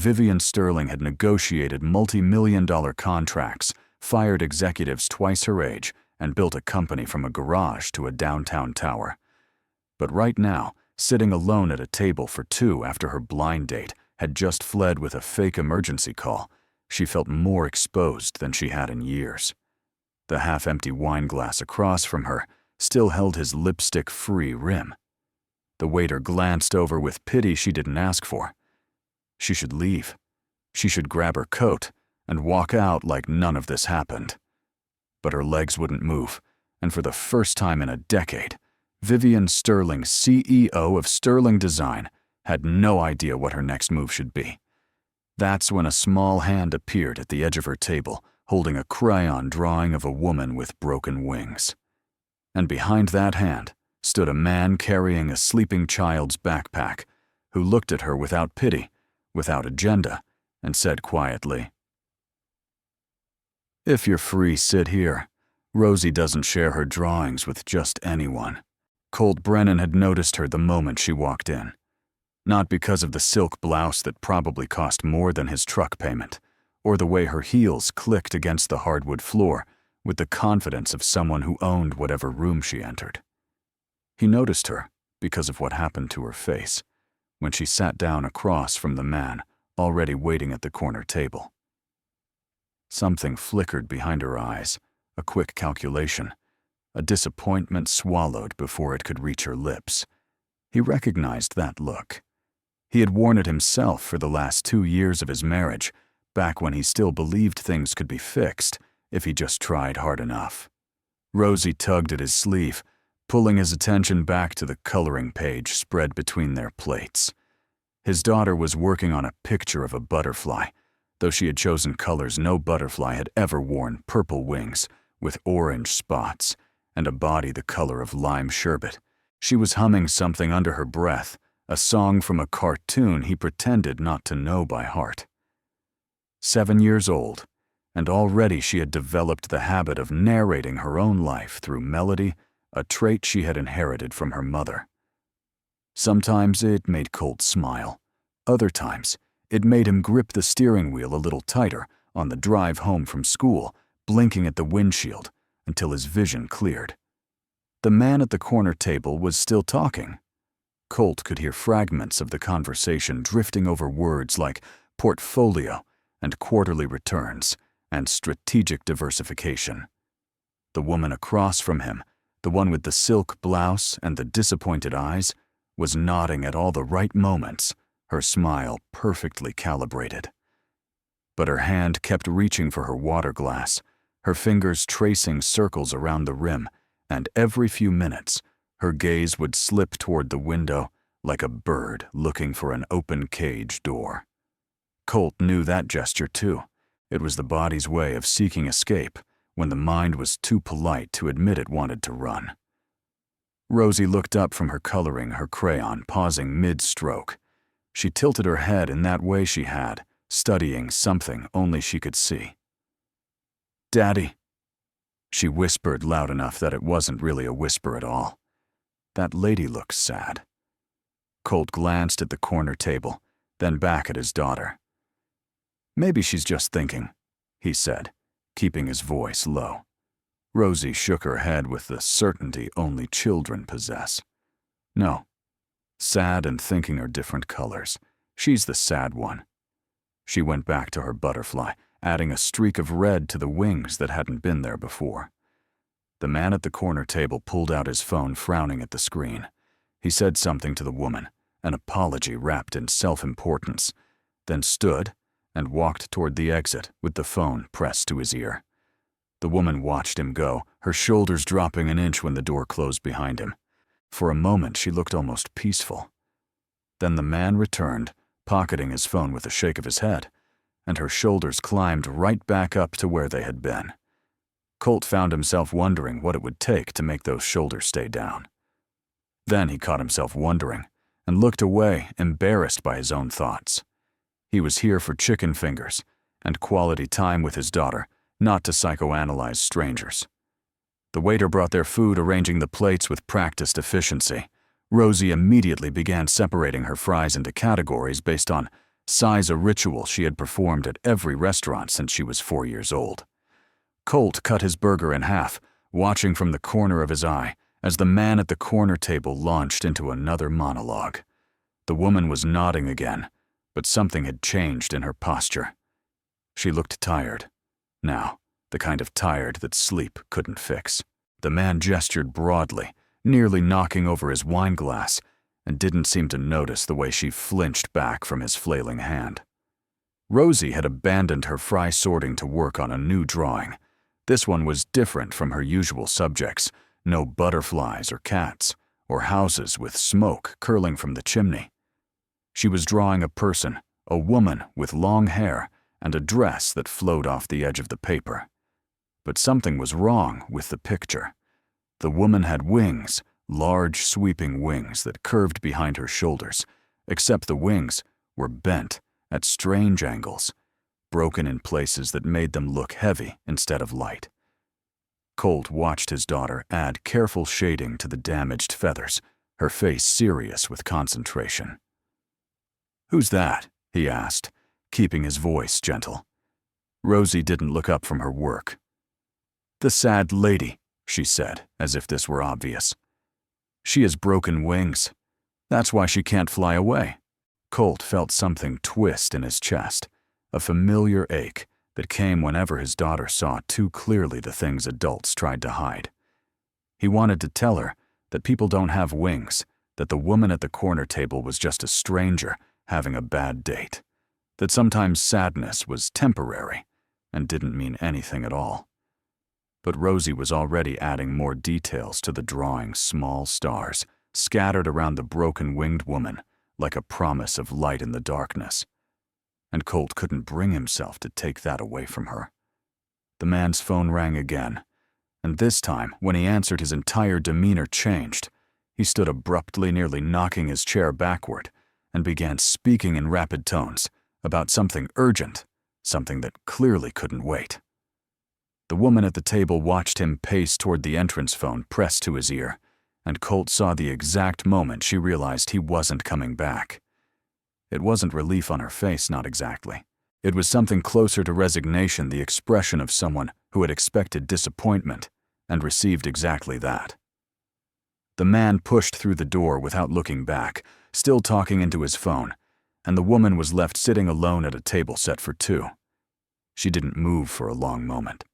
Vivian Sterling had negotiated multi-million-dollar contracts, fired executives twice her age, and built a company from a garage to a downtown tower. But right now, sitting alone at a table for two after her blind date had just fled with a fake emergency call, she felt more exposed than she had in years. The half-empty wine glass across from her still held his lipstick-free rim. The waiter glanced over with pity she didn't ask for. She should leave. She should grab her coat and walk out like none of this happened. But her legs wouldn't move, and for the first time in a decade, Vivian Sterling, CEO of Sterling Design, had no idea what her next move should be. That's when a small hand appeared at the edge of her table, holding a crayon drawing of a woman with broken wings. And behind that hand stood a man carrying a sleeping child's backpack, who looked at her without pity, without agenda, and said quietly, "If you're free, sit here. Rosie doesn't share her drawings with just anyone." Colt Brennan had noticed her the moment she walked in. Not because of the silk blouse that probably cost more than his truck payment, or the way her heels clicked against the hardwood floor with the confidence of someone who owned whatever room she entered. He noticed her because of what happened to her face when she sat down across from the man already waiting at the corner table. Something flickered behind her eyes, a quick calculation, a disappointment swallowed before it could reach her lips. He recognized that look. He had worn it himself for the last 2 years of his marriage, back when he still believed things could be fixed if he just tried hard enough. Rosie tugged at his sleeve, pulling his attention back to the coloring page spread between their plates. His daughter was working on a picture of a butterfly, though she had chosen colors no butterfly had ever worn: purple wings with orange spots and a body the color of lime sherbet. She was humming something under her breath, a song from a cartoon he pretended not to know by heart. 7 years old, and already she had developed the habit of narrating her own life through melody, a trait she had inherited from her mother. Sometimes it made Colt smile. Other times, it made him grip the steering wheel a little tighter on the drive home from school, blinking at the windshield until his vision cleared. The man at the corner table was still talking. Colt could hear fragments of the conversation drifting over words like portfolio and quarterly returns and strategic diversification. The woman across from him, the one with the silk blouse and the disappointed eyes, was nodding at all the right moments, her smile perfectly calibrated. But her hand kept reaching for her water glass, her fingers tracing circles around the rim, and every few minutes, her gaze would slip toward the window like a bird looking for an open cage door. Colt knew that gesture too. It was the body's way of seeking escape when the mind was too polite to admit it wanted to run. Rosie looked up from her coloring, her crayon pausing mid-stroke. She tilted her head in that way she had, studying something only she could see. "Daddy," she whispered loud enough that it wasn't really a whisper at all. "That lady looks sad." Colt glanced at the corner table, then back at his daughter. "Maybe she's just thinking," he said, keeping his voice low. Rosie shook her head with the certainty only children possess. "No. Sad and thinking are different colors. She's the sad one." She went back to her butterfly, adding a streak of red to the wings that hadn't been there before. The man at the corner table pulled out his phone, frowning at the screen. He said something to the woman, an apology wrapped in self-importance, then stood and walked toward the exit with the phone pressed to his ear. The woman watched him go, her shoulders dropping an inch when the door closed behind him. For a moment, she looked almost peaceful. Then the man returned, pocketing his phone with a shake of his head, and her shoulders climbed right back up to where they had been. Colt found himself wondering what it would take to make those shoulders stay down. Then he caught himself wondering and looked away, embarrassed by his own thoughts. He was here for chicken fingers and quality time with his daughter, not to psychoanalyze strangers. The waiter brought their food, arranging the plates with practiced efficiency. Rosie immediately began separating her fries into categories based on size a ritual she had performed at every restaurant since she was 4 years old. Colt cut his burger in half, watching from the corner of his eye as the man at the corner table launched into another monologue. The woman was nodding again, but something had changed in her posture. She looked tired. Now, the kind of tired that sleep couldn't fix. The man gestured broadly, nearly knocking over his wine glass, and didn't seem to notice the way she flinched back from his flailing hand. Rosie had abandoned her fry sorting to work on a new drawing. This one was different from her usual subjects: no butterflies or cats, or houses with smoke curling from the chimney. She was drawing a person, a woman with long hair and a dress that flowed off the edge of the paper. But something was wrong with the picture. The woman had wings, large sweeping wings that curved behind her shoulders, except the wings were bent at strange angles, broken in places that made them look heavy instead of light. Colt watched his daughter add careful shading to the damaged feathers, her face serious with concentration. "Who's that?" he asked, keeping his voice gentle. Rosie didn't look up from her work. "The sad lady," she said, as if this were obvious. "She has broken wings. That's why she can't fly away." Colt felt something twist in his chest, a familiar ache that came whenever his daughter saw too clearly the things adults tried to hide. He wanted to tell her that people don't have wings, that the woman at the corner table was just a stranger having a bad date, that sometimes sadness was temporary and didn't mean anything at all. But Rosie was already adding more details to the drawing's small stars, scattered around the broken-winged woman like a promise of light in the darkness. And Colt couldn't bring himself to take that away from her. The man's phone rang again, and this time, when he answered, his entire demeanor changed. He stood abruptly, nearly knocking his chair backward, and began speaking in rapid tones about something urgent, something that clearly couldn't wait. The woman at the table watched him pace toward the entrance phone pressed to his ear, and Colt saw the exact moment she realized he wasn't coming back. It wasn't relief on her face, not exactly. It was something closer to resignation, the expression of someone who had expected disappointment and received exactly that. The man pushed through the door without looking back, still talking into his phone, and the woman was left sitting alone at a table set for two. She didn't move for a long moment.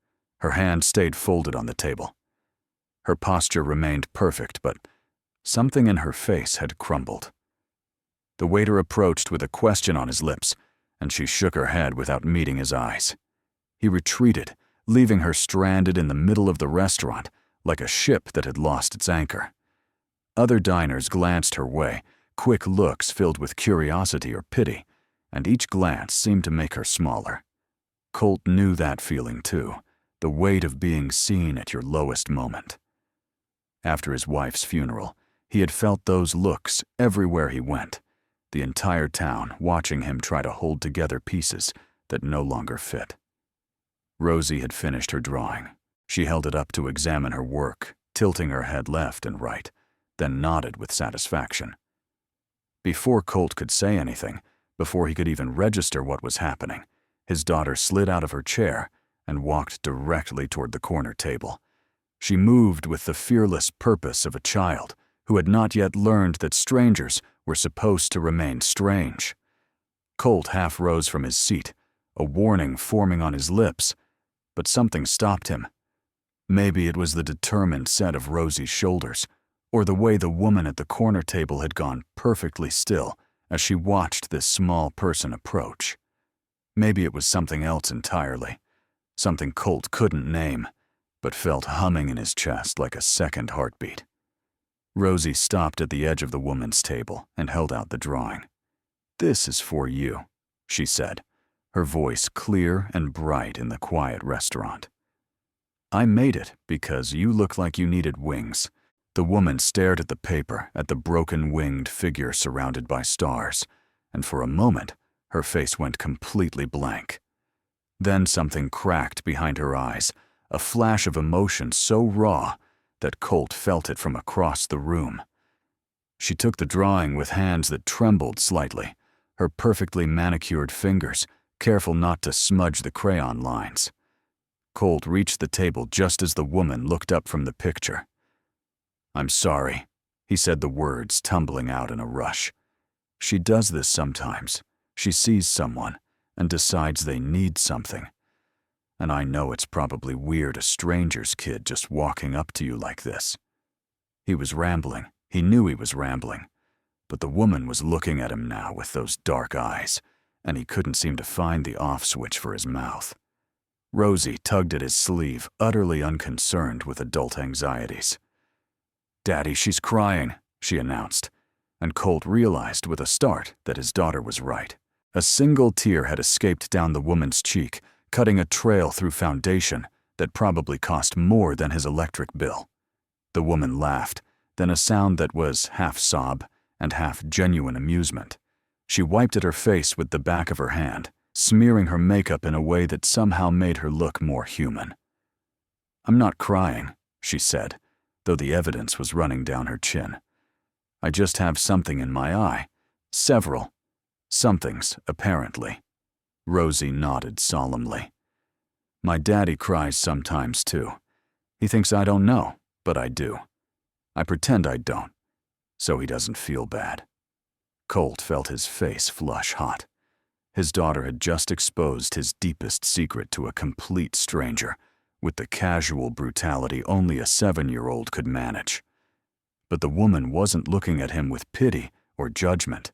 Her hand stayed folded on the table. Her posture remained perfect, but something in her face had crumbled. The waiter approached with a question on his lips, and she shook her head without meeting his eyes. He retreated, leaving her stranded in the middle of the restaurant like a ship that had lost its anchor. Other diners glanced her way, quick looks filled with curiosity or pity, and each glance seemed to make her smaller. Colt knew that feeling too, the weight of being seen at your lowest moment. After his wife's funeral, he had felt those looks everywhere he went, the entire town watching him try to hold together pieces that no longer fit. Rosie had finished her drawing. She held it up to examine her work, tilting her head left and right, then nodded with satisfaction. Before Colt could say anything, before he could even register what was happening, his daughter slid out of her chair and walked directly toward the corner table. She moved with the fearless purpose of a child who had not yet learned that strangers were supposed to remain strange. Colt half rose from his seat, a warning forming on his lips, but something stopped him. Maybe it was the determined set of Rosie's shoulders, or the way the woman at the corner table had gone perfectly still as she watched this small person approach. Maybe it was something else entirely, something Colt couldn't name, but felt humming in his chest like a second heartbeat. Rosie stopped at the edge of the woman's table and held out the drawing. "This is for you," she said, her voice clear and bright in the quiet restaurant. "I made it because you look like you needed wings." The woman stared at the paper, at the broken-winged figure surrounded by stars, and for a moment, her face went completely blank. Then something cracked behind her eyes, a flash of emotion so raw that Colt felt it from across the room. She took the drawing with hands that trembled slightly, her perfectly manicured fingers, careful not to smudge the crayon lines. Colt reached the table just as the woman looked up from the picture. "I'm sorry," he said, the words tumbling out in a rush. "She does this sometimes. She sees someone and decides they need something. And I know it's probably weird, a stranger's kid just walking up to you like this." He was rambling. He knew he was rambling. But the woman was looking at him now with those dark eyes, and he couldn't seem to find the off switch for his mouth. Rosie tugged at his sleeve, utterly unconcerned with adult anxieties. "Daddy, she's crying," she announced, and Colt realized with a start that his daughter was right. A single tear had escaped down the woman's cheek, cutting a trail through foundation that probably cost more than his electric bill. The woman laughed, then a sound that was half sob and half genuine amusement. She wiped at her face with the back of her hand, smearing her makeup in a way that somehow made her look more human. "I'm not crying," she said, though the evidence was running down her chin. "I just have something in my eye. Several. Somethings, apparently." Rosie nodded solemnly. "My daddy cries sometimes, too. He thinks I don't know, but I do. I pretend I don't, so he doesn't feel bad." Colt felt his face flush hot. His daughter had just exposed his deepest secret to a complete stranger, with the casual brutality only a 7-year-old could manage. But the woman wasn't looking at him with pity or judgment.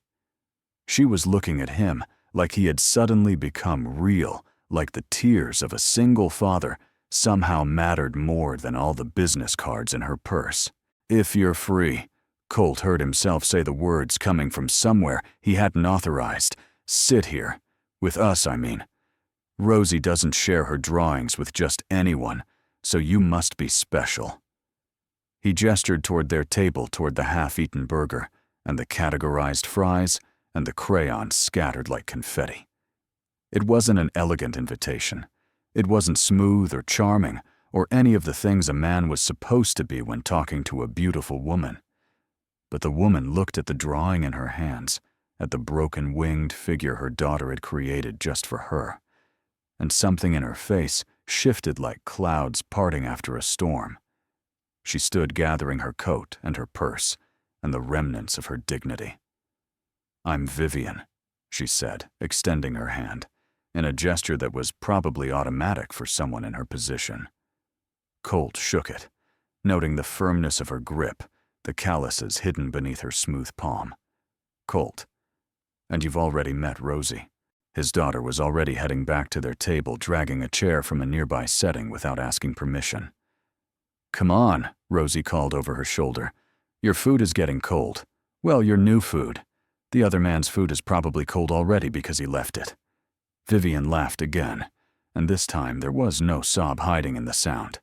She was looking at him like he had suddenly become real, like the tears of a single father somehow mattered more than all the business cards in her purse. "If you're free," Colt heard himself say the words coming from somewhere he hadn't authorized. "Sit here. With us, I mean. Rosie doesn't share her drawings with just anyone, so you must be special." He gestured toward their table, toward the half-eaten burger, and the categorized fries, and the crayons scattered like confetti. It wasn't an elegant invitation. It wasn't smooth or charming, or any of the things a man was supposed to be when talking to a beautiful woman. But the woman looked at the drawing in her hands, at the broken winged figure her daughter had created just for her, and something in her face shifted like clouds parting after a storm. She stood gathering her coat and her purse and the remnants of her dignity. "I'm Vivian," she said, extending her hand, in a gesture that was probably automatic for someone in her position. Colt shook it, noting the firmness of her grip, the calluses hidden beneath her smooth palm. "Colt. And you've already met Rosie." His daughter was already heading back to their table, dragging a chair from a nearby setting without asking permission. "Come on," Rosie called over her shoulder. "Your food is getting cold. Well, your new food. The other man's food is probably cold already because he left it." Vivian laughed again, and this time there was no sob hiding in the sound.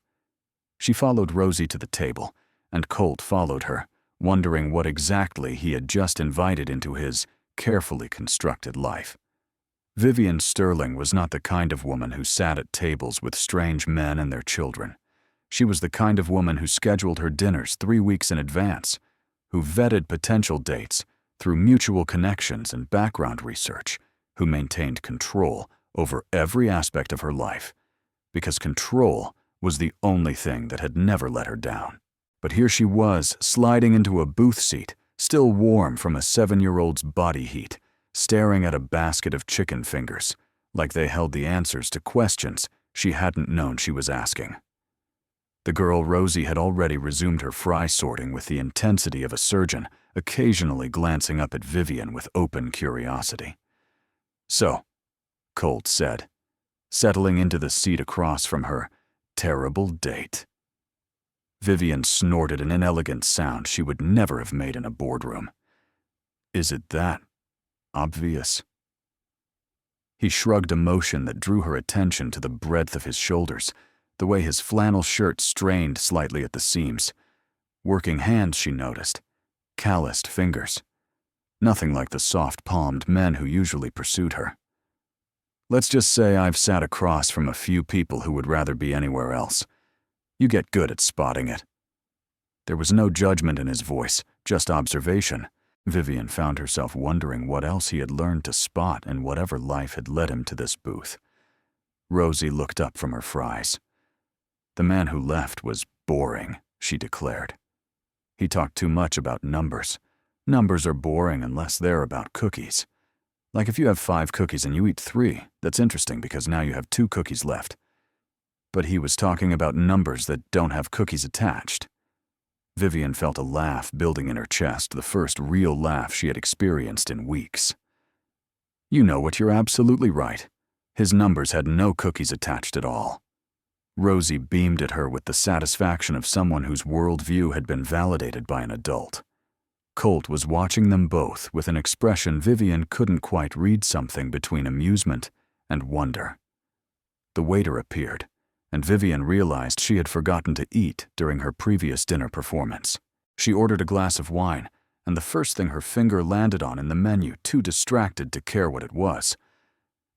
She followed Rosie to the table, and Colt followed her, wondering what exactly he had just invited into his carefully constructed life. Vivian Sterling was not the kind of woman who sat at tables with strange men and their children. She was the kind of woman who scheduled her dinners 3 weeks in advance, who vetted potential dates through mutual connections and background research, who maintained control over every aspect of her life, because control was the only thing that had never let her down. But here she was, sliding into a booth seat, still warm from a 7-year-old's body heat, staring at a basket of chicken fingers, like they held the answers to questions she hadn't known she was asking. The girl Rosie had already resumed her fry sorting with the intensity of a surgeon, occasionally glancing up at Vivian with open curiosity. "So," Colt said, settling into the seat across from her, "terrible date." Vivian snorted an inelegant sound she would never have made in a boardroom. "Is it that obvious?" He shrugged a motion that drew her attention to the breadth of his shoulders, the way his flannel shirt strained slightly at the seams. Working hands, she noticed. Calloused fingers. Nothing like the soft-palmed men who usually pursued her. "Let's just say I've sat across from a few people who would rather be anywhere else. You get good at spotting it." There was no judgment in his voice, just observation, Vivian found herself wondering what else he had learned to spot in whatever life had led him to this booth. Rosie looked up from her fries. The man who left was boring, she declared. He talked too much about numbers. Numbers are boring unless they're about cookies. Like if you have 5 cookies and you eat 3, that's interesting because now you have 2 cookies left. But he was talking about numbers that don't have cookies attached. Vivian felt a laugh building in her chest, the first real laugh she had experienced in weeks. You know what, you're absolutely right. His numbers had no cookies attached at all. Rosie beamed at her with the satisfaction of someone whose worldview had been validated by an adult. Colt was watching them both with an expression Vivian couldn't quite read, something between amusement and wonder. The waiter appeared, and Vivian realized she had forgotten to eat during her previous dinner performance. She ordered a glass of wine, and the first thing her finger landed on in the menu, too distracted to care what it was.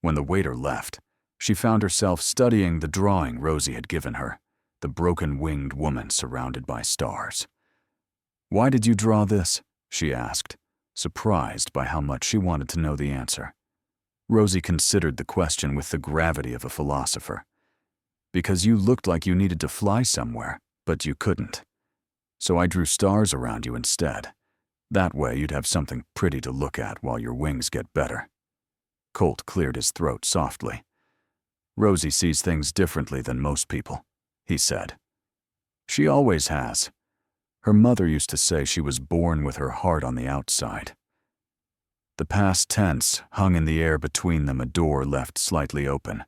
When the waiter left, she found herself studying the drawing Rosie had given her, the broken-winged woman surrounded by stars. "Why did you draw this?" she asked, surprised by how much she wanted to know the answer. Rosie considered the question with the gravity of a philosopher. "Because you looked like you needed to fly somewhere, but you couldn't. So I drew stars around you instead. That way you'd have something pretty to look at while your wings get better." Colt cleared his throat softly. "Rosie sees things differently than most people," he said. "She always has. Her mother used to say she was born with her heart on the outside." The past tense hung in the air between them, a door left slightly open.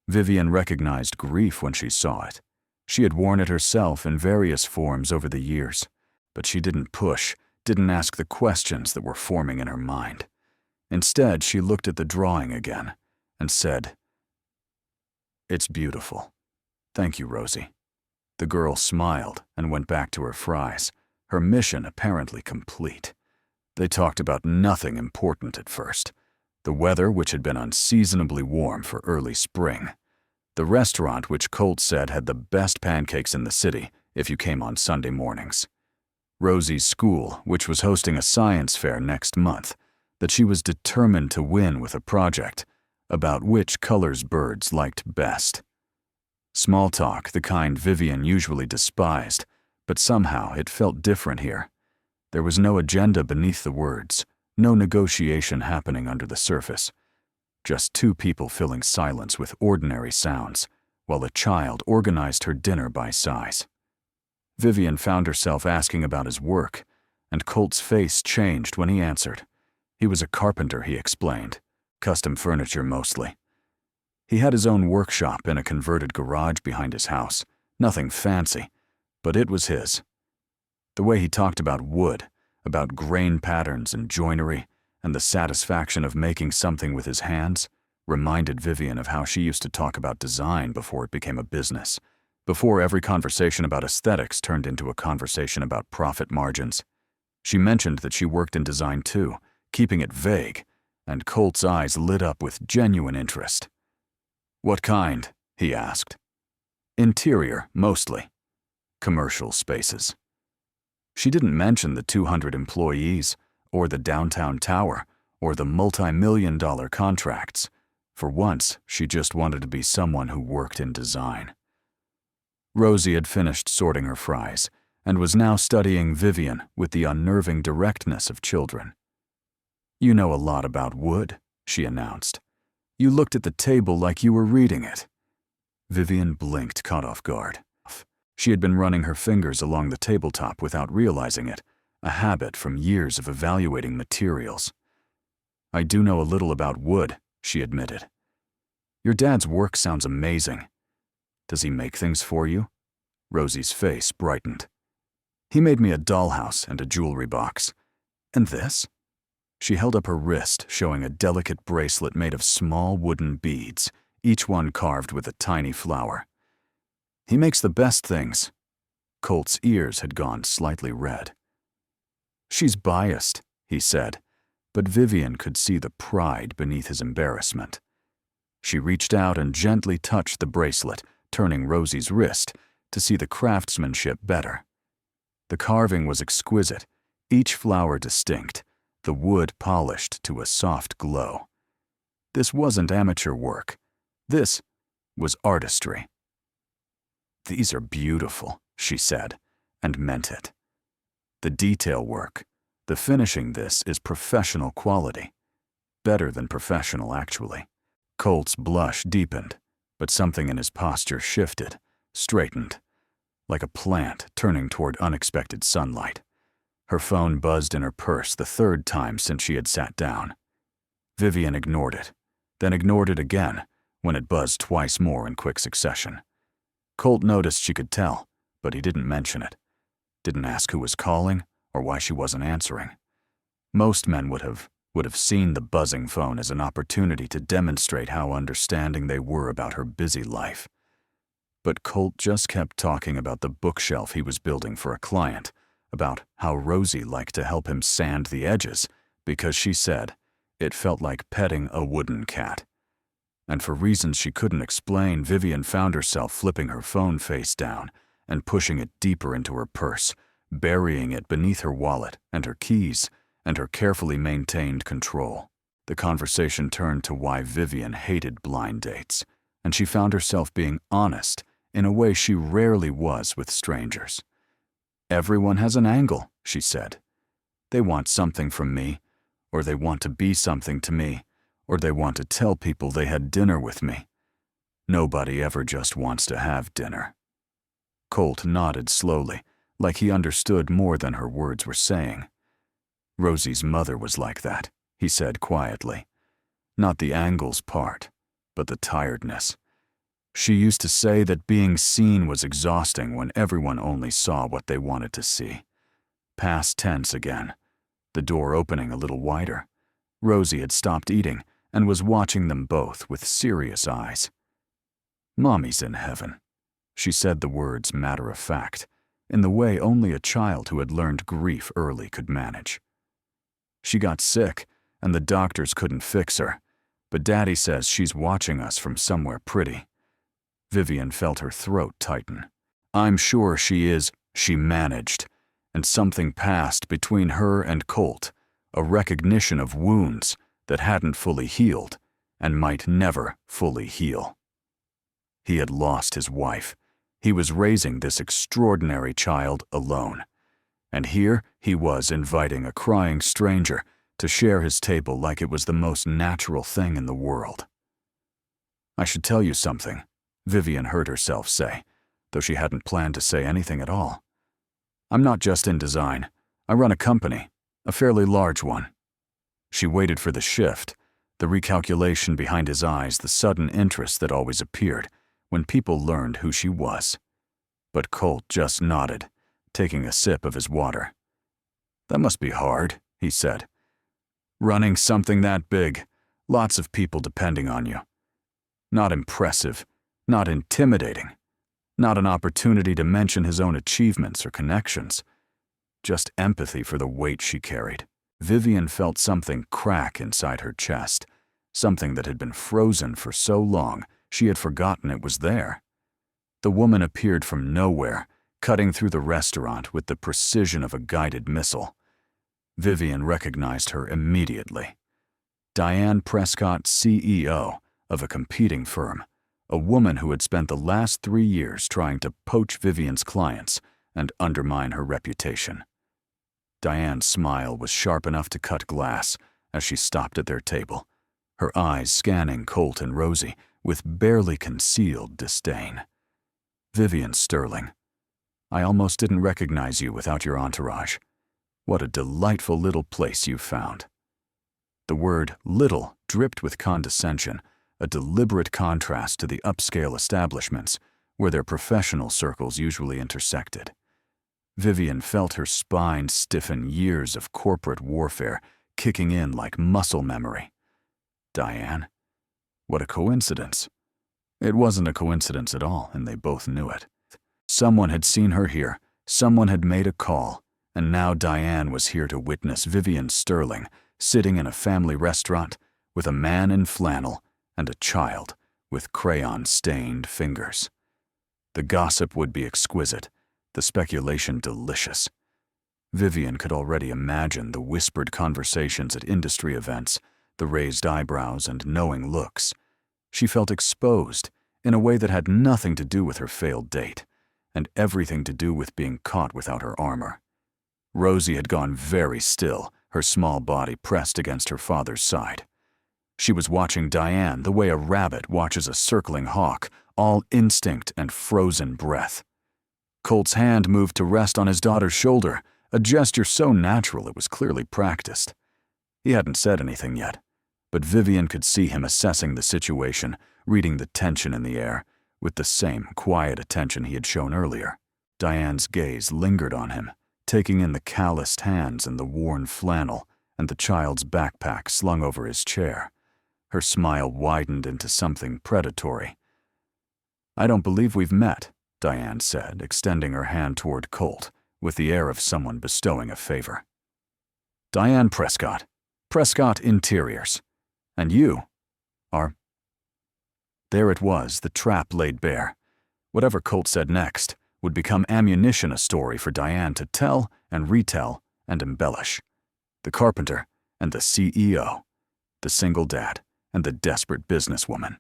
Vivian recognized grief when she saw it. She had worn it herself in various forms over the years, but she didn't push, didn't ask the questions that were forming in her mind. Instead, she looked at the drawing again and said, "It's beautiful. Thank you, Rosie." The girl smiled and went back to her fries, her mission apparently complete. They talked about nothing important at first. The weather, which had been unseasonably warm for early spring. The restaurant, which Colt said had the best pancakes in the city if you came on Sunday mornings. Rosie's school, which was hosting a science fair next month, that she was determined to win with a project about which colors birds liked best. Small talk, the kind Vivian usually despised, but somehow it felt different here. There was no agenda beneath the words, no negotiation happening under the surface. Just 2 people filling silence with ordinary sounds, while a child organized her dinner by size. Vivian found herself asking about his work, and Colt's face changed when he answered. He was a carpenter, he explained. Custom furniture mostly. He had his own workshop in a converted garage behind his house. Nothing fancy, but it was his. The way he talked about wood, about grain patterns and joinery, and the satisfaction of making something with his hands, reminded Vivian of how she used to talk about design before it became a business, before every conversation about aesthetics turned into a conversation about profit margins. She mentioned that she worked in design too, keeping it vague, and Colt's eyes lit up with genuine interest. "What kind?" he asked. "Interior, mostly. Commercial spaces." She didn't mention the 200 employees, or the downtown tower, or the multi-million-dollar contracts. For once, she just wanted to be someone who worked in design. Rosie had finished sorting her fries, and was now studying Vivian with the unnerving directness of children. "You know a lot about wood," she announced. "You looked at the table like you were reading it." Vivian blinked, caught off guard. She had been running her fingers along the tabletop without realizing it, a habit from years of evaluating materials. "I do know a little about wood," she admitted. "Your dad's work sounds amazing. Does he make things for you?" Rosie's face brightened. "He made me a dollhouse and a jewelry box. And this?" She held up her wrist, showing a delicate bracelet made of small wooden beads, each one carved with a tiny flower. "He makes the best things." Colt's ears had gone slightly red. "She's biased," he said, but Vivian could see the pride beneath his embarrassment. She reached out and gently touched the bracelet, turning Rosie's wrist to see the craftsmanship better. The carving was exquisite, each flower distinct, the wood polished to a soft glow. This wasn't amateur work. This was artistry. "These are beautiful," she said, and meant it. "The detail work, the finishing this is professional quality. Better than professional, actually." Colt's blush deepened, but something in his posture shifted, straightened, like a plant turning toward unexpected sunlight. Her phone buzzed in her purse the third time since she had sat down. Vivian ignored it, then ignored it again when it buzzed twice more in quick succession. Colt noticed she could tell, but he didn't mention it. Didn't ask who was calling or why she wasn't answering. Most men would have seen the buzzing phone as an opportunity to demonstrate how understanding they were about her busy life. But Colt just kept talking about the bookshelf he was building for a client, about how Rosie liked to help him sand the edges because she said it felt like petting a wooden cat. And for reasons she couldn't explain, Vivian found herself flipping her phone face down and pushing it deeper into her purse, burying it beneath her wallet and her keys and her carefully maintained control. The conversation turned to why Vivian hated blind dates, and she found herself being honest in a way she rarely was with strangers. "Everyone has an angle," she said. "They want something from me, or they want to be something to me, or they want to tell people they had dinner with me. Nobody ever just wants to have dinner." Colt nodded slowly, like he understood more than her words were saying. "Rosie's mother was like that," he said quietly. "Not the angles part, but the tiredness. She used to say that being seen was exhausting when everyone only saw what they wanted to see." Past tense again, the door opening a little wider. Rosie had stopped eating and was watching them both with serious eyes. "Mommy's in heaven." She said the words matter of fact, in the way only a child who had learned grief early could manage. "She got sick, and the doctors couldn't fix her, but Daddy says she's watching us from somewhere pretty." Vivian felt her throat tighten. "I'm sure she is," she managed, and something passed between her and Colt, a recognition of wounds that hadn't fully healed and might never fully heal. He had lost his wife. He was raising this extraordinary child alone. And here he was inviting a crying stranger to share his table like it was the most natural thing in the world. "I should tell you something," Vivian heard herself say, though she hadn't planned to say anything at all. "I'm not just in design. I run a company, a fairly large one." She waited for the shift, the recalculation behind his eyes, the sudden interest that always appeared when people learned who she was. But Colt just nodded, taking a sip of his water. "That must be hard," he said. "Running something that big, lots of people depending on you. Not impressive, not intimidating, not an opportunity to mention his own achievements or connections. Just empathy for the weight she carried." Vivian felt something crack inside her chest, something that had been frozen for so long she had forgotten it was there. The woman appeared from nowhere, cutting through the restaurant with the precision of a guided missile. Vivian recognized her immediately. Diane Prescott, CEO of a competing firm, a woman who had spent the last 3 years trying to poach Vivian's clients and undermine her reputation. Diane's smile was sharp enough to cut glass as she stopped at their table, her eyes scanning Colt and Rosie with barely concealed disdain. "Vivian Sterling, I almost didn't recognize you without your entourage. What a delightful little place you've found." The word "little" dripped with condescension, a deliberate contrast to the upscale establishments where their professional circles usually intersected. Vivian felt her spine stiffen, years of corporate warfare kicking in like muscle memory. Diane? What a coincidence. It wasn't a coincidence at all, and they both knew it. Someone had seen her here, someone had made a call, and now Diane was here to witness Vivian Sterling sitting in a family restaurant with a man in flannel and a child with crayon-stained fingers. The gossip would be exquisite, the speculation delicious. Vivian could already imagine the whispered conversations at industry events, the raised eyebrows and knowing looks. She felt exposed in a way that had nothing to do with her failed date, and everything to do with being caught without her armor. Rosie had gone very still, her small body pressed against her father's side. She was watching Diane the way a rabbit watches a circling hawk, all instinct and frozen breath. Colt's hand moved to rest on his daughter's shoulder, a gesture so natural it was clearly practiced. He hadn't said anything yet, but Vivian could see him assessing the situation, reading the tension in the air, with the same quiet attention he had shown earlier. Diane's gaze lingered on him, taking in the calloused hands and the worn flannel and the child's backpack slung over his chair. Her smile widened into something predatory. "I don't believe we've met," Diane said, extending her hand toward Colt, with the air of someone bestowing a favor. "Diane Prescott. Prescott Interiors. And you are—" There it was, the trap laid bare. Whatever Colt said next would become ammunition, a story for Diane to tell and retell and embellish. The carpenter and the CEO, the single dad and the desperate businesswoman.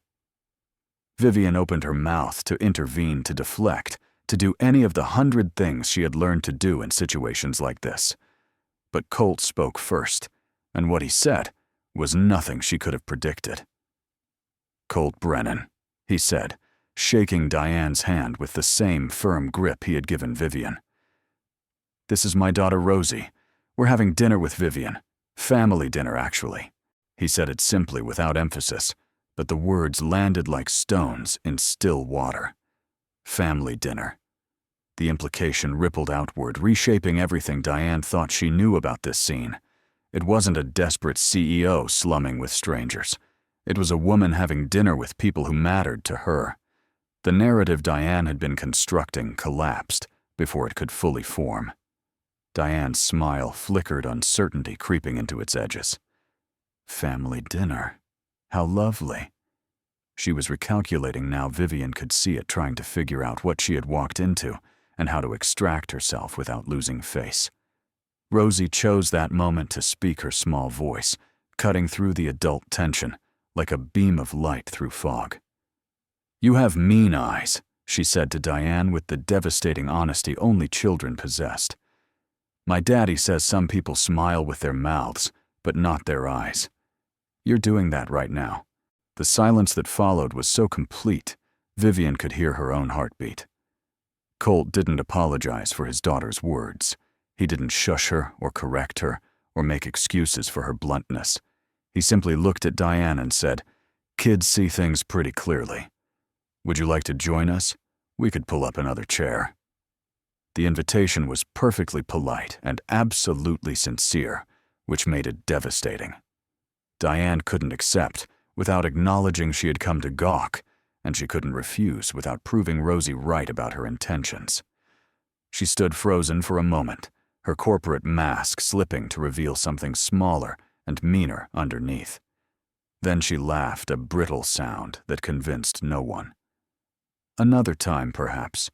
Vivian opened her mouth to intervene, to deflect, to do any of the 100 things she had learned to do in situations like this. But Colt spoke first, and what he said was nothing she could have predicted. "Colt Brennan," he said, shaking Diane's hand with the same firm grip he had given Vivian. "This is my daughter Rosie. We're having dinner with Vivian. Family dinner, actually." He said it simply, without emphasis, but the words landed like stones in still water. Family dinner. The implication rippled outward, reshaping everything Diane thought she knew about this scene. It wasn't a desperate CEO slumming with strangers. It was a woman having dinner with people who mattered to her. The narrative Diane had been constructing collapsed before it could fully form. Diane's smile flickered, uncertainty creeping into its edges. Family dinner. How lovely. She was recalculating now. Vivian could see it, trying to figure out what she had walked into and how to extract herself without losing face. Rosie chose that moment to speak, her small voice cutting through the adult tension like a beam of light through fog. "You have mean eyes," she said to Diane with the devastating honesty only children possessed. "My daddy says some people smile with their mouths, but not their eyes. You're doing that right now." The silence that followed was so complete, Vivian could hear her own heartbeat. Colt didn't apologize for his daughter's words. He didn't shush her or correct her or make excuses for her bluntness. He simply looked at Diane and said, "Kids see things pretty clearly. Would you like to join us? We could pull up another chair." The invitation was perfectly polite and absolutely sincere, which made it devastating. Diane couldn't accept without acknowledging she had come to gawk, and she couldn't refuse without proving Rosie right about her intentions. She stood frozen for a moment, her corporate mask slipping to reveal something smaller and meaner underneath. Then she laughed, a brittle sound that convinced no one. "Another time, perhaps.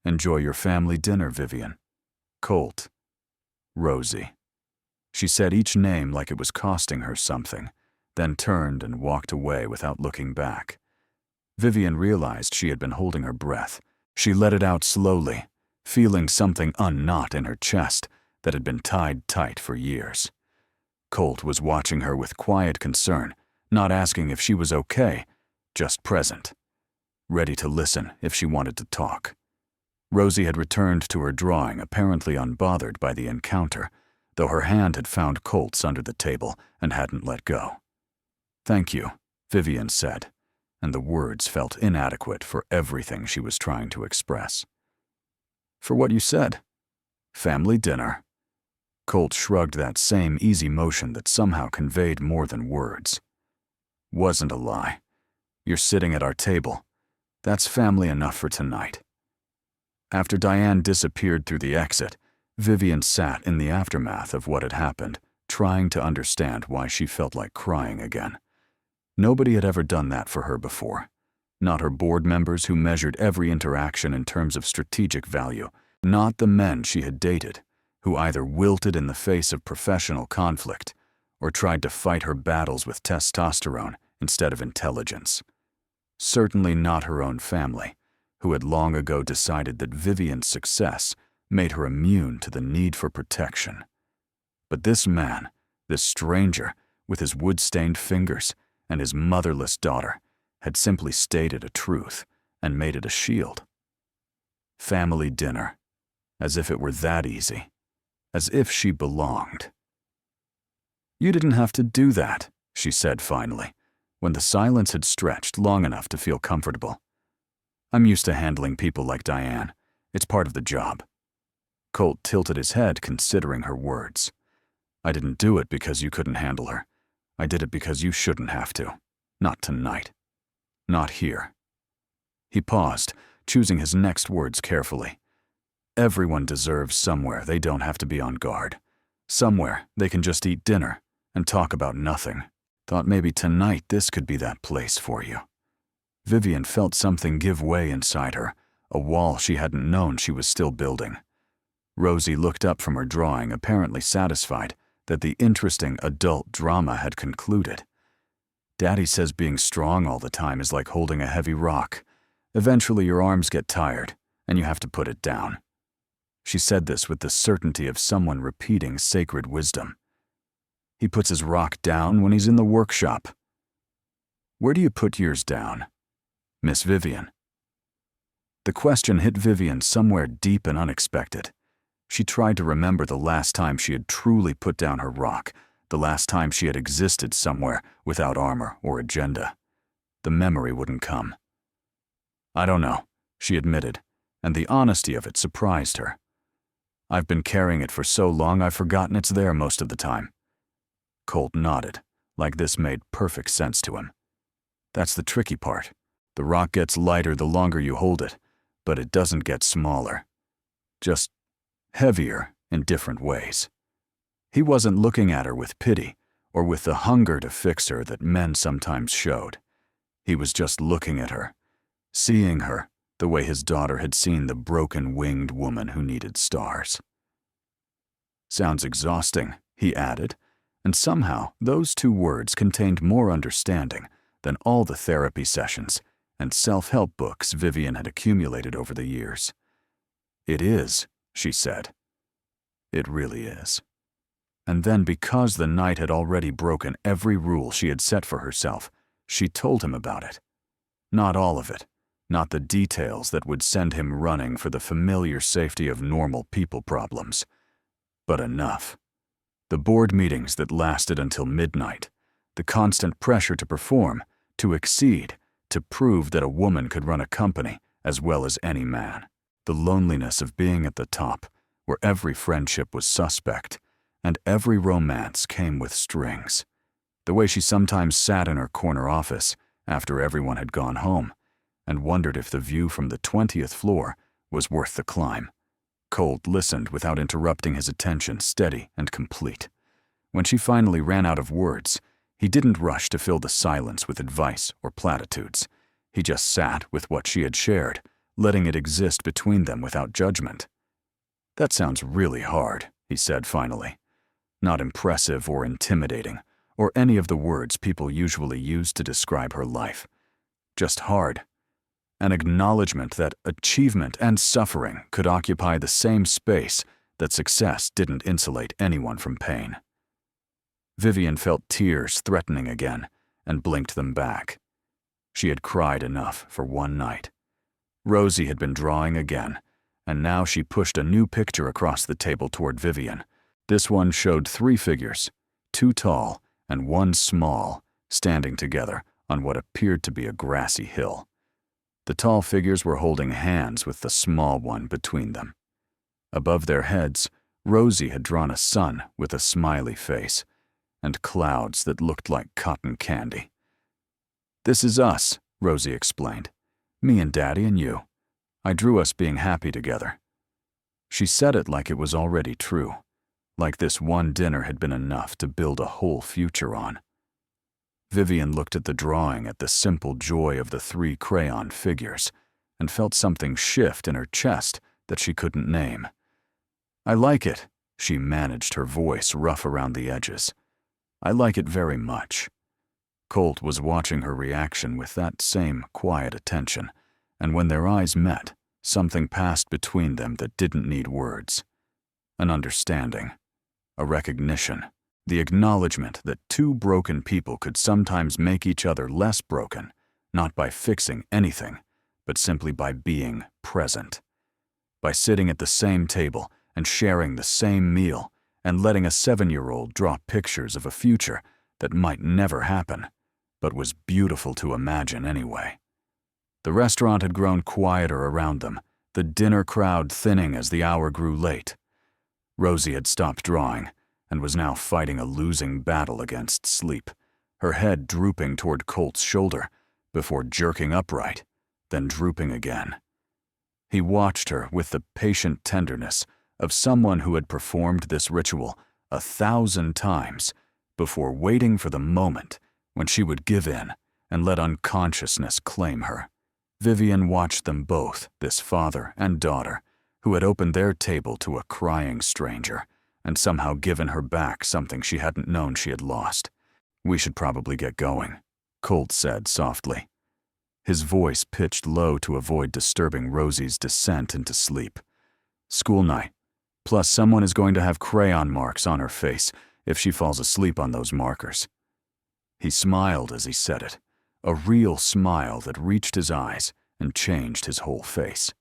Enjoy your family dinner, Vivian. Colt. Rosie." She said each name like it was costing her something, then turned and walked away without looking back. Vivian realized she had been holding her breath. She let it out slowly, feeling something unknot in her chest that had been tied tight for years. Colt was watching her with quiet concern, not asking if she was okay, just present, ready to listen if she wanted to talk. Rosie had returned to her drawing, apparently unbothered by the encounter, though her hand had found Colt's under the table and hadn't let go. "Thank you," Vivian said, and the words felt inadequate for everything she was trying to express. "For what you said. Family dinner." Colt shrugged, that same easy motion that somehow conveyed more than words. "Wasn't a lie. You're sitting at our table. That's family enough for tonight." After Diane disappeared through the exit, Vivian sat in the aftermath of what had happened, trying to understand why she felt like crying again. Nobody had ever done that for her before. Not her board members, who measured every interaction in terms of strategic value. Not the men she had dated, who either wilted in the face of professional conflict or tried to fight her battles with testosterone instead of intelligence. Certainly not her own family, who had long ago decided that Vivian's success made her immune to the need for protection. But this man, this stranger, with his wood-stained fingers and his motherless daughter, had simply stated a truth and made it a shield. Family dinner, as if it were that easy, as if she belonged. "You didn't have to do that," she said finally, when the silence had stretched long enough to feel comfortable. "I'm used to handling people like Diane. It's part of the job." Colt tilted his head, considering her words. "I didn't do it because you couldn't handle her. I did it because you shouldn't have to. Not tonight. Not here." He paused, choosing his next words carefully. Everyone deserves somewhere they don't have to be on guard. Somewhere they can just eat dinner and talk about nothing. Thought maybe tonight this could be that place for you. Vivian felt something give way inside her, a wall she hadn't known she was still building. Rosie looked up from her drawing, apparently satisfied that the interesting adult drama had concluded. "Daddy says being strong all the time is like holding a heavy rock. Eventually your arms get tired, and you have to put it down." She said this with the certainty of someone repeating sacred wisdom. "He puts his rock down when he's in the workshop." "Where do you put yours down, Miss Vivian?" The question hit Vivian somewhere deep and unexpected. She tried to remember the last time she had truly put down her rock, the last time she had existed somewhere without armor or agenda. The memory wouldn't come. "I don't know," she admitted, and the honesty of it surprised her. "I've been carrying it for so long I've forgotten it's there most of the time." Colt nodded, like this made perfect sense to him. "That's the tricky part. The rock gets lighter the longer you hold it, but it doesn't get smaller. Just heavier in different ways." He wasn't looking at her with pity or with the hunger to fix her that men sometimes showed. He was just looking at her, seeing her the way his daughter had seen the broken-winged woman who needed stars. "Sounds exhausting," he added, and somehow those two words contained more understanding than all the therapy sessions and self-help books Vivian had accumulated over the years. "It is," she said. "It really is." And then, because the night had already broken every rule she had set for herself, she told him about it. Not all of it, not the details that would send him running for the familiar safety of normal people problems, but enough. The board meetings that lasted until midnight, the constant pressure to perform, to exceed, to prove that a woman could run a company as well as any man. The loneliness of being at the top, where every friendship was suspect, and every romance came with strings. The way she sometimes sat in her corner office after everyone had gone home and wondered if the view from the 20th floor was worth the climb. Colt listened without interrupting his attention, steady and complete. When she finally ran out of words, he didn't rush to fill the silence with advice or platitudes. He just sat with what she had shared, letting it exist between them without judgment. "That sounds really hard," he said finally. Not impressive or intimidating, or any of the words people usually use to describe her life. Just hard. An acknowledgement that achievement and suffering could occupy the same space, that success didn't insulate anyone from pain. Vivian felt tears threatening again and blinked them back. She had cried enough for one night. Rosie had been drawing again, and now she pushed a new picture across the table toward Vivian. This one showed 3 figures, 2 tall and 1 small, standing together on what appeared to be a grassy hill. The tall figures were holding hands with the small one between them. Above their heads, Rosie had drawn a sun with a smiley face and clouds that looked like cotton candy. "This is us," Rosie explained. "Me and Daddy and you. I drew us being happy together." She said it like it was already true, like this one dinner had been enough to build a whole future on. Vivian looked at the drawing, at the simple joy of the 3 crayon figures, and felt something shift in her chest that she couldn't name. "I like it," She managed, her voice rough around the edges. "I like it very much." Colt was watching her reaction with that same quiet attention, and when their eyes met, something passed between them that didn't need words. An understanding, a recognition, the acknowledgement that two broken people could sometimes make each other less broken, not by fixing anything, but simply by being present. By sitting at the same table and sharing the same meal and letting a 7-year-old draw pictures of a future that might never happen, but was beautiful to imagine anyway. The restaurant had grown quieter around them, the dinner crowd thinning as the hour grew late. Rosie had stopped drawing and was now fighting a losing battle against sleep, her head drooping toward Colt's shoulder before jerking upright, then drooping again. He watched her with the patient tenderness of someone who had performed this ritual 1,000 times before waiting for the moment when she would give in and let unconsciousness claim her. Vivian watched them both, this father and daughter, who had opened their table to a crying stranger and somehow given her back something she hadn't known she had lost. "We should probably get going," Colt said softly. His voice pitched low to avoid disturbing Rosie's descent into sleep. "School night. Plus someone is going to have crayon marks on her face if she falls asleep on those markers." He smiled as he said it, a real smile that reached his eyes and changed his whole face.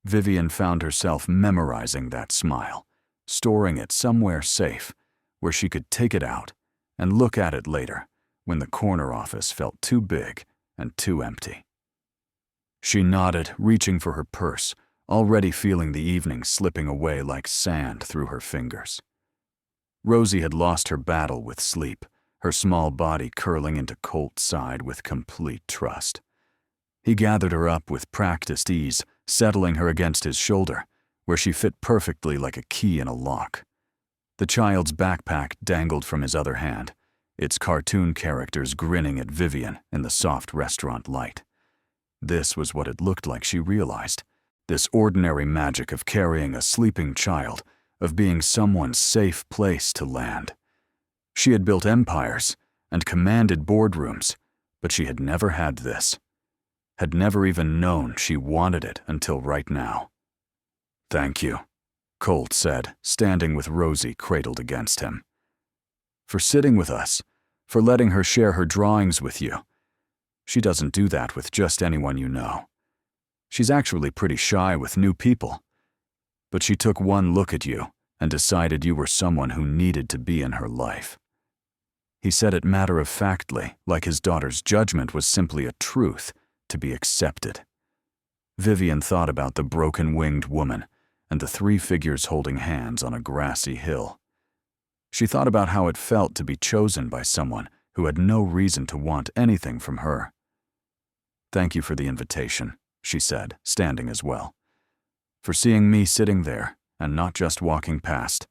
Vivian found herself memorizing that smile, storing it somewhere safe, where she could take it out and look at it later when the corner office felt too big and too empty. She nodded, reaching for her purse, already feeling the evening slipping away like sand through her fingers. Rosie had lost her battle with sleep, her small body curling into Colt's side with complete trust. He gathered her up with practiced ease, settling her against his shoulder, where she fit perfectly like a key in a lock. The child's backpack dangled from his other hand, its cartoon characters grinning at Vivian in the soft restaurant light. This was what it looked like, she realized. This ordinary magic of carrying a sleeping child, of being someone's safe place to land. She had built empires and commanded boardrooms, but she had never had this. Had never even known she wanted it until right now. "Thank you," Colt said, standing with Rosie cradled against him. "For sitting with us, for letting her share her drawings with you. She doesn't do that with just anyone you know. She's actually pretty shy with new people. But she took one look at you and decided you were someone who needed to be in her life." He said it matter-of-factly, like his daughter's judgment was simply a truth to be accepted. Vivian thought about the broken-winged woman and the 3 figures holding hands on a grassy hill. She thought about how it felt to be chosen by someone who had no reason to want anything from her. "Thank you for the invitation," she said, standing as well. "For seeing me sitting there and not just walking past."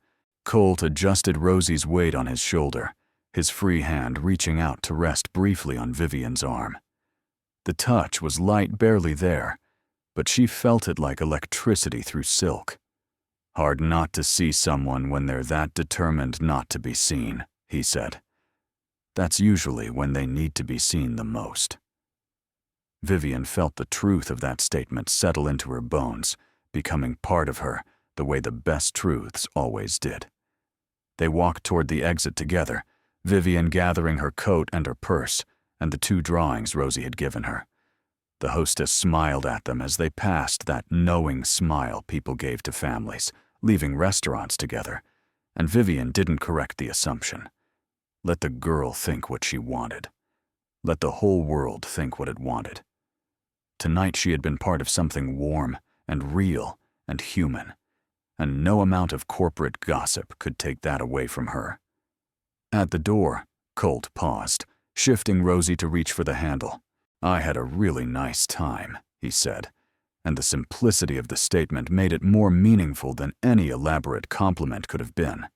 Colt adjusted Rosie's weight on his shoulder, his free hand reaching out to rest briefly on Vivian's arm. The touch was light, barely there, but she felt it like electricity through silk. "Hard not to see someone when they're that determined not to be seen," he said. "That's usually when they need to be seen the most." Vivian felt the truth of that statement settle into her bones, becoming part of her the way the best truths always did. They walked toward the exit together, Vivian gathering her coat and her purse and the 2 drawings Rosie had given her. The hostess smiled at them as they passed, that knowing smile people gave to families, leaving restaurants together, and Vivian didn't correct the assumption. Let the girl think what she wanted. Let the whole world think what it wanted. Tonight she had been part of something warm and real and human, and no amount of corporate gossip could take that away from her. At the door, Colt paused, shifting Rosie to reach for the handle. "I had a really nice time," he said, and the simplicity of the statement made it more meaningful than any elaborate compliment could have been.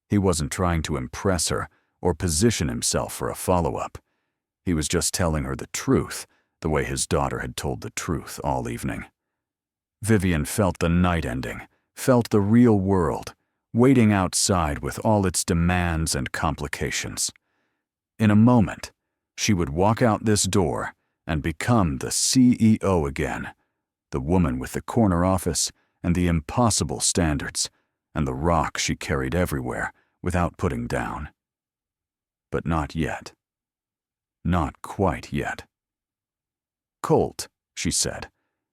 He wasn't trying to impress her or position himself for a follow-up. He was just telling her the truth, the way his daughter had told the truth all evening. Vivian felt the night ending, felt the real world, waiting outside with all its demands and complications. In a moment, she would walk out this door and become the CEO again, the woman with the corner office and the impossible standards, and the rock she carried everywhere without putting down. But not yet. Not quite yet. "Colt," she said,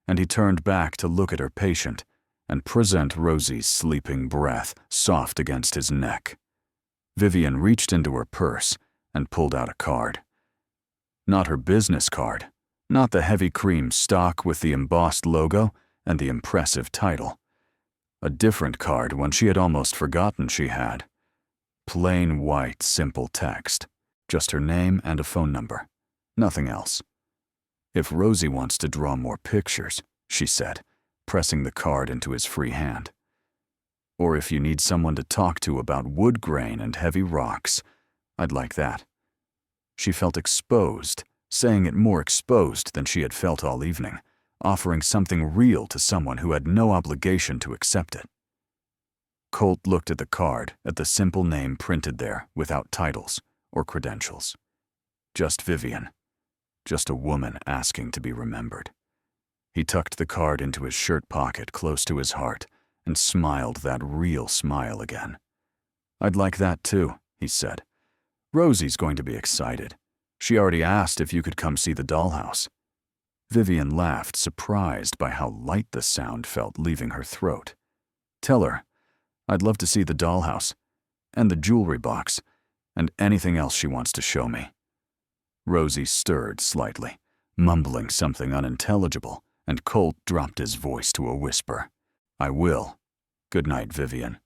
and he turned back to look at her patient and present Rosie's sleeping breath soft against his neck. Vivian reached into her purse and pulled out a card. Not her business card, not the heavy cream stock with the embossed logo and the impressive title. A different card, one she had almost forgotten she had. Plain white, simple text. Just her name and a phone number. Nothing else. "If Rosie wants to draw more pictures," she said, pressing the card into his free hand. "Or if you need someone to talk to about wood grain and heavy rocks, I'd like that." She felt exposed, saying it more exposed than she had felt all evening, offering something real to someone who had no obligation to accept it. Colt looked at the card, at the simple name printed there, without titles or credentials. Just Vivian. Just a woman asking to be remembered. He tucked the card into his shirt pocket close to his heart and smiled that real smile again. "I'd like that too," he said. "Rosie's going to be excited. She already asked if you could come see the dollhouse." Vivian laughed, surprised by how light the sound felt leaving her throat. "Tell her, I'd love to see the dollhouse, and the jewelry box, and anything else she wants to show me." Rosie stirred slightly, mumbling something unintelligible, and Colt dropped his voice to a whisper. "I will. Good night, Vivian."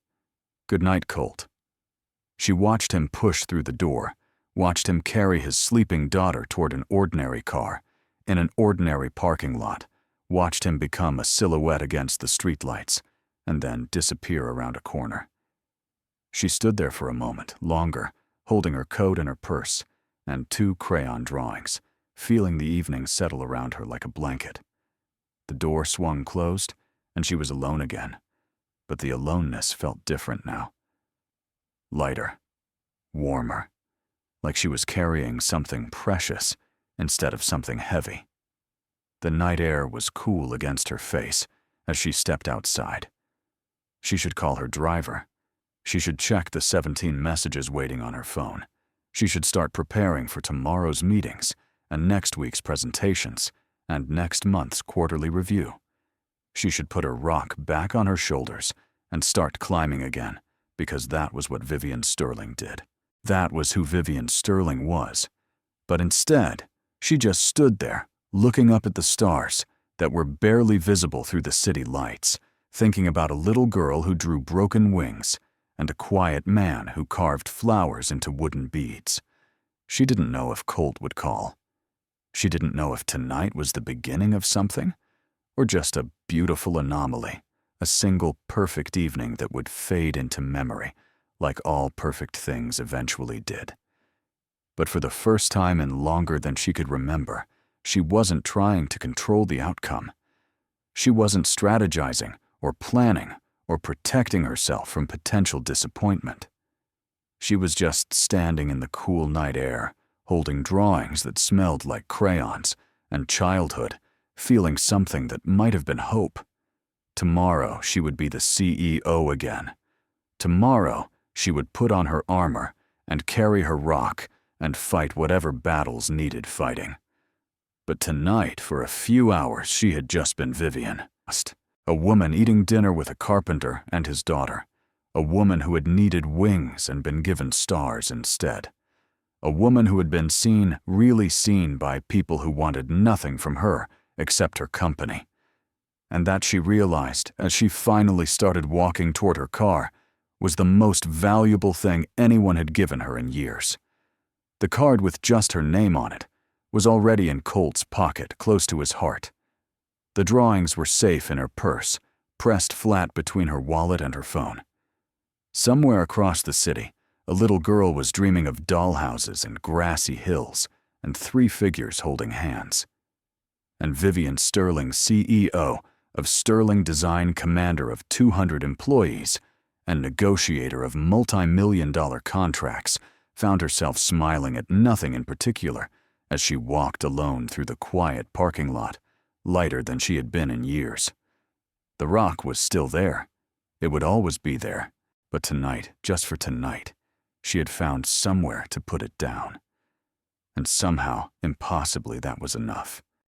"Good night, Colt." She watched him push through the door, watched him carry his sleeping daughter toward an ordinary car, in an ordinary parking lot, watched him become a silhouette against the streetlights, and then disappear around a corner. She stood there for a moment, longer, holding her coat and her purse, and 2 crayon drawings, feeling the evening settle around her like a blanket. The door swung closed, and she was alone again, but the aloneness felt different now. Lighter, warmer, like she was carrying something precious instead of something heavy. The night air was cool against her face as she stepped outside. She should call her driver. She should check the 17 messages waiting on her phone. She should start preparing for tomorrow's meetings and next week's presentations and next month's quarterly review. She should put her rock back on her shoulders and start climbing again, because that was what Vivian Sterling did. That was who Vivian Sterling was. But instead, she just stood there, looking up at the stars that were barely visible through the city lights, thinking about a little girl who drew broken wings and a quiet man who carved flowers into wooden beads. She didn't know if Colt would call. She didn't know if tonight was the beginning of something, or just a beautiful anomaly, a single perfect evening that would fade into memory, like all perfect things eventually did. But for the first time in longer than she could remember, she wasn't trying to control the outcome. She wasn't strategizing or planning or protecting herself from potential disappointment. She was just standing in the cool night air, holding drawings that smelled like crayons and childhood, feeling something that might have been hope. Tomorrow she would be the CEO again. Tomorrow she would put on her armor and carry her rock and fight whatever battles needed fighting. But tonight, for a few hours, she had just been Vivian. A woman eating dinner with a carpenter and his daughter. A woman who had needed wings and been given stars instead. A woman who had been seen, really seen by people who wanted nothing from her except her company. And that, she realized as she finally started walking toward her car, was the most valuable thing anyone had given her in years. The card with just her name on it was already in Colt's pocket, close to his heart. The drawings were safe in her purse, pressed flat between her wallet and her phone. Somewhere across the city, a little girl was dreaming of dollhouses and grassy hills and 3 figures holding hands. And Vivian Sterling, CEO of Sterling Design, commander of 200 employees, and negotiator of multi-million-dollar contracts, found herself smiling at nothing in particular as she walked alone through the quiet parking lot, lighter than she had been in years. The rock was still there. It would always be there. But tonight, just for tonight, she had found somewhere to put it down. And somehow, impossibly, that was enough.